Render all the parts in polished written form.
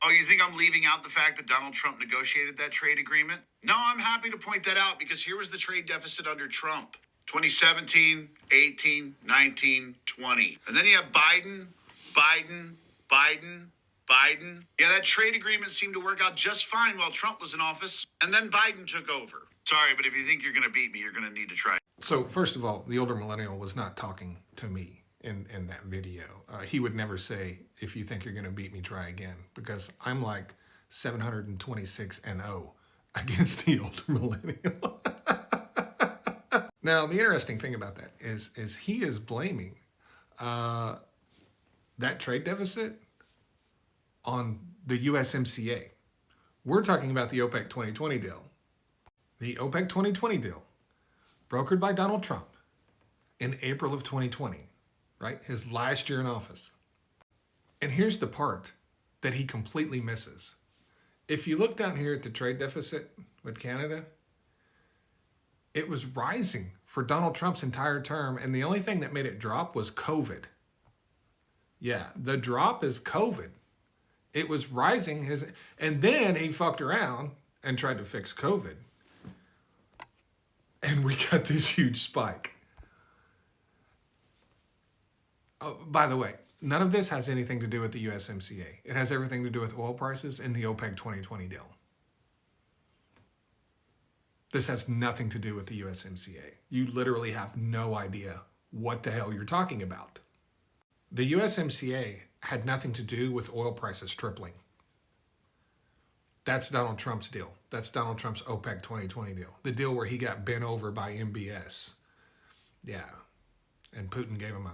Oh, you think I'm leaving out the fact that Donald Trump negotiated that trade agreement? No, I'm happy to point that out because here was the trade deficit under Trump. 2017, 18, 19, 20. And then you have Biden, Biden. Yeah, that trade agreement seemed to work out just fine while Trump was in office. And then Biden took over. Sorry, but if you think you're going to beat me, you're going to need to try. So first of all, the older millennial was not talking to me in that video. He would never say, if you think you're going to beat me, try again, because I'm like 726-0 against the older millennial. Now, the interesting thing about that is he is blaming that trade deficit on the USMCA. We're talking about the OPEC 2020 deal. The OPEC 2020 deal, brokered by Donald Trump in April of 2020, right? His last year in office. And here's the part that he completely misses. If you look down here at the trade deficit with Canada, it was rising for Donald Trump's entire term, and the only thing that made it drop was COVID. Yeah, the drop is COVID. It was rising, and then he fucked around and tried to fix COVID. And we got this huge spike. Oh, by the way, none of this has anything to do with the USMCA. It has everything to do with oil prices and the OPEC 2020 deal. This has nothing to do with the USMCA. You literally have no idea what the hell you're talking about. The USMCA had nothing to do with oil prices tripling. That's Donald Trump's deal. That's Donald Trump's OPEC 2020 deal. The deal where he got bent over by MBS. Yeah. And Putin gave him a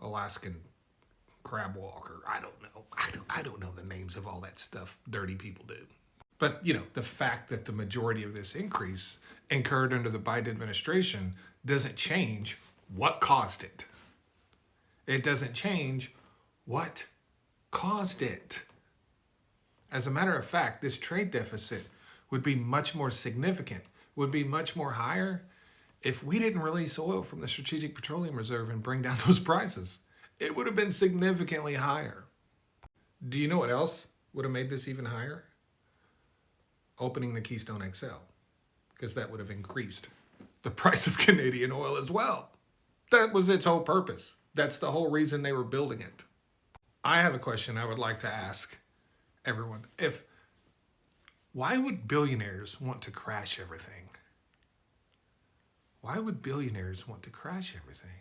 Alaskan crab walker. I don't know. I don't know the names of all that stuff dirty people do. But, you know, the fact that the majority of this increase incurred under the Biden administration doesn't change what caused it. It doesn't change what caused it. As a matter of fact, this trade deficit would be much more significant, would be much more higher if we didn't release oil from the Strategic Petroleum Reserve and bring down those prices. It would have been significantly higher. Do you know what else would have made this even higher? Opening the Keystone XL, because that would have increased the price of Canadian oil as well. That was its whole purpose. That's the whole reason they were building it. I have a question I would like to ask everyone. Why would billionaires want to crash everything? Why would billionaires want to crash everything?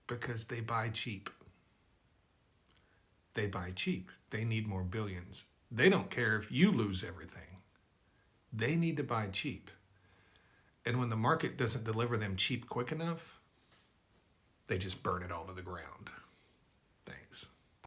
Because they buy cheap. They buy cheap. They need more billions. They don't care if you lose everything. They need to buy cheap. And when the market doesn't deliver them cheap quick enough, they just burn it all to the ground. Thanks.